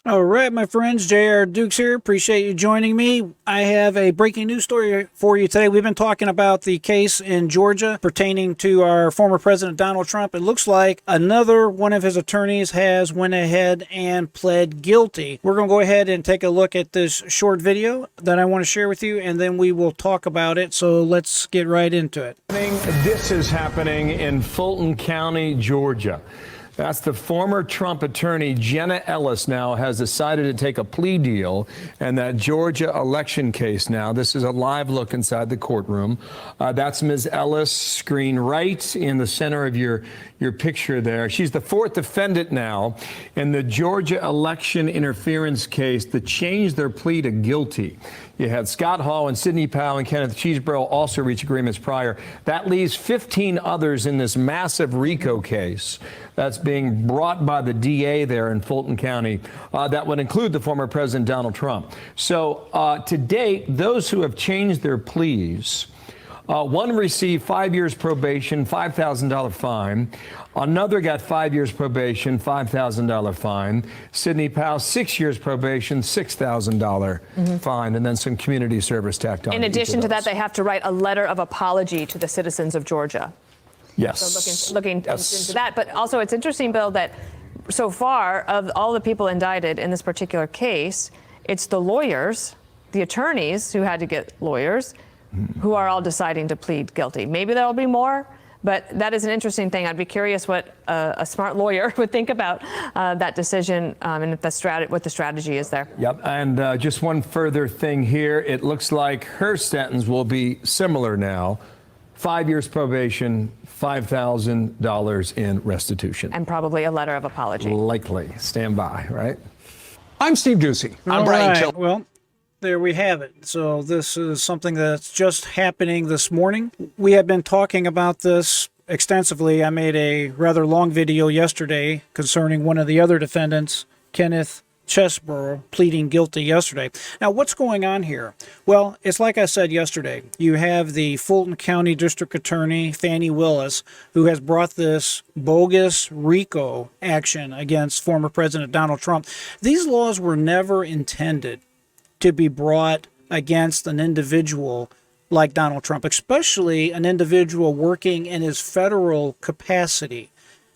All right, my friends, J.R. Dukes here. Appreciate you joining me. I have a breaking news story for you today. We've been talking about the case in Georgia pertaining to our former president, Donald Trump. It looks like another one of his attorneys has went ahead and pled guilty. We're going to go ahead and take a look at this short video that I want to share with you, and then we will talk about it. So let's get right into it. This is happening in Fulton County, Georgia. That's the former Trump attorney, Jenna Ellis, now has decided to take a plea deal in that Georgia election case now. This is a live look inside the courtroom. That's Ms. Ellis, screen right in the center of your picture there. She's the fourth defendant now in the Georgia election interference case that changed their plea to guilty. You had Scott Hall and Sidney Powell and Kenneth Chesebro also reach agreements prior. That leaves 15 others in this massive RICO case that's being brought by the DA there in Fulton County that would include the former President Donald Trump. So to date, those who have changed their pleas, one received 5 years probation, $5,000 fine. Another got 5 years probation, $5,000 fine. Sidney Powell, 6 years probation, $6,000 fine, and then some community service tacked on. In addition to that, they have to write a letter of apology to the citizens of Georgia. Yes. So looking into that. But also, it's interesting, Bill, that so far, of all the people indicted in this particular case, it's the lawyers, the attorneys who had to get lawyers, who are all deciding to plead guilty. Maybe there'll be more, but that is an interesting thing. I'd be curious what a smart lawyer would think about that decision and if what the strategy is there. Yep, and just one further thing here. It looks like her sentence will be similar now. 5 years probation, $5,000 in restitution. And probably a letter of apology. Likely. Stand by, right? I'm Steve Ducey. I'm Brian Till. Well, there we have it. So this is something that's just happening this morning. We have been talking about this extensively. I made a rather long video yesterday concerning one of the other defendants, Kenneth Chesebro, pleading guilty yesterday. Now, what's going on here? Well, it's like I said yesterday. You have the Fulton County District Attorney, Fani Willis, who has brought this bogus RICO action against former President Donald Trump. These laws were never intended to be brought against an individual like Donald Trump, especially an individual working in his federal capacity.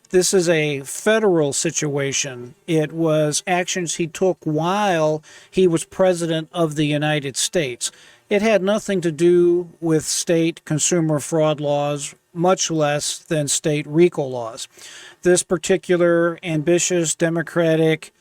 This is a federal situation. It was actions he took while he was president of the United States. It had nothing to do with state consumer fraud laws, much less than state RICO laws. This particular ambitious Democratic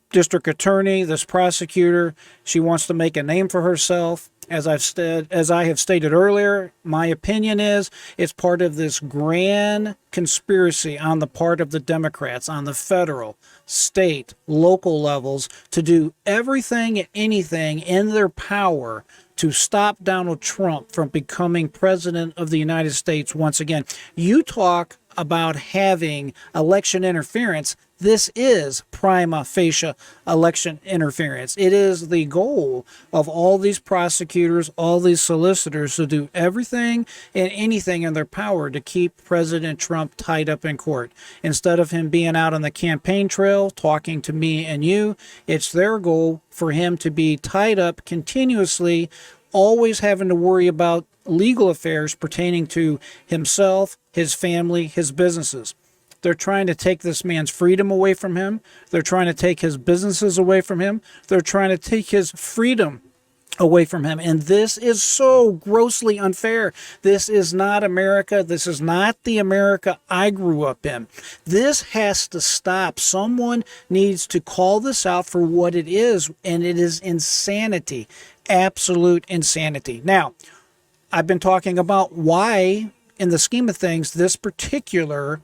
district attorney, this prosecutor, she wants to make a name for herself. As I have stated earlier, my opinion is it's part of this grand conspiracy on the part of the Democrats on the federal, state, local levels to do everything and anything in their power to stop Donald Trump from becoming president of the United States once again. You talk about having election interference. This is prima facie election interference. It is the goal of all these prosecutors, all these solicitors to do everything and anything in their power to keep President Trump tied up in court. Instead of him being out on the campaign trail talking to me and you, it's their goal for him to be tied up continuously, always having to worry about legal affairs pertaining to himself, his family, his businesses. They're trying to take this man's freedom away from him. They're trying to take his businesses away from him. They're trying to take his freedom away from him. And this is so grossly unfair. This is not America. This is not the America I grew up in. This has to stop. Someone needs to call this out for what it is, and it is insanity. Absolute insanity. Now, I've been talking about why, in the scheme of things, this particular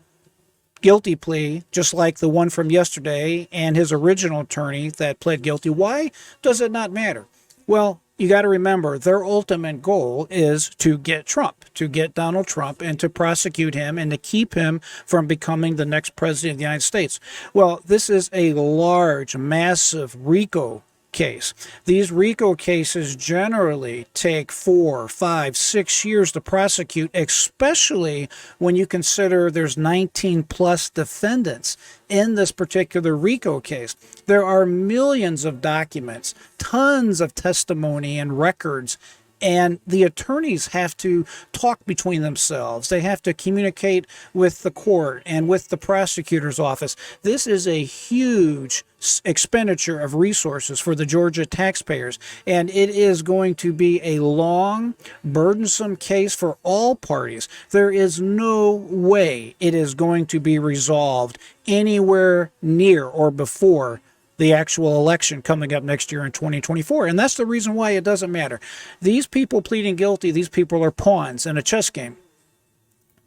guilty plea, just like the one from yesterday and his original attorney that pled guilty, why does it not matter? Well, you got to remember, their ultimate goal is to get Trump, to get Donald Trump, and to prosecute him and to keep him from becoming the next president of the United States. Well, this is a large, massive RICO case. These RICO cases generally take 4, 5, 6 years to prosecute, especially when you consider there's 19 plus defendants in this particular RICO case. There are millions of documents, tons of testimony and records, and the attorneys have to talk between themselves. They have to communicate with the court and with the prosecutor's office. This is a huge expenditure of resources for the Georgia taxpayers, and it is going to be a long, burdensome case for all parties. There is no way it is going to be resolved anywhere near or before the actual election coming up next year in 2024. And that's the reason why it doesn't matter. These people pleading guilty, these people are pawns in a chess game.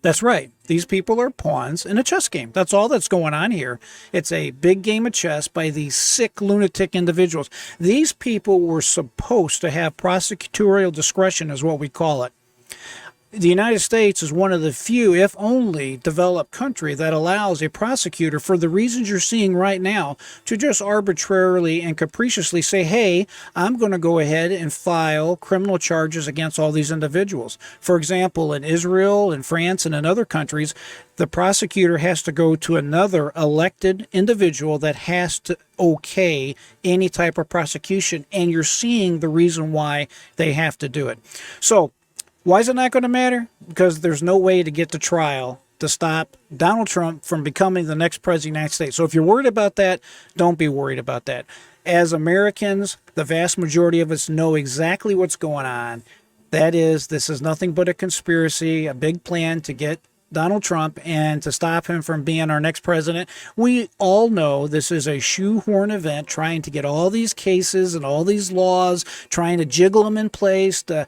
That's right. These people are pawns in a chess game. That's all that's going on here. It's a big game of chess by these sick, lunatic individuals. These people were supposed to have prosecutorial discretion, is what we call it. The United States is one of the few, if only, developed country that allows a prosecutor, for the reasons you're seeing right now, to just arbitrarily and capriciously say, hey, I'm going to go ahead and file criminal charges against all these individuals. For example, in Israel, in France, and in other countries, the prosecutor has to go to another elected individual that has to okay any type of prosecution, and you're seeing the reason why they have to do it. So, why is it not going to matter? Because there's no way to get to trial to stop Donald Trump from becoming the next president of the United States. So if you're worried about that, don't be worried about that. As Americans, the vast majority of us know exactly what's going on. That is, this is nothing but a conspiracy, a big plan to get Donald Trump and to stop him from being our next president. We all know this is a shoehorn event trying to get all these cases and all these laws, trying to jiggle them in place to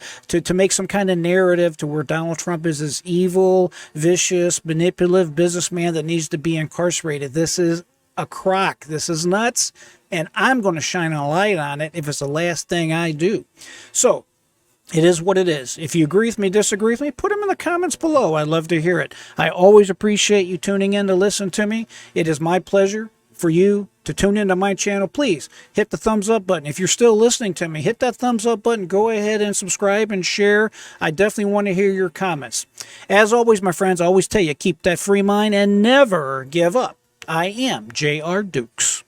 make some kind of narrative to where Donald Trump is this evil, vicious, manipulative businessman that needs to be incarcerated. This is a crock. This is nuts, and I'm going to shine a light on it if it's the last thing I do. So, it is what it is. If you agree with me, disagree with me, put them in the comments below. I'd love to hear it. I always appreciate you tuning in to listen to me. It is my pleasure for you to tune into my channel. Please hit the thumbs up button. If you're still listening to me, hit that thumbs up button. Go ahead and subscribe and share. I definitely want to hear your comments. As always, my friends, I always tell you, keep that free mind and never give up. I am J.R. Dukes.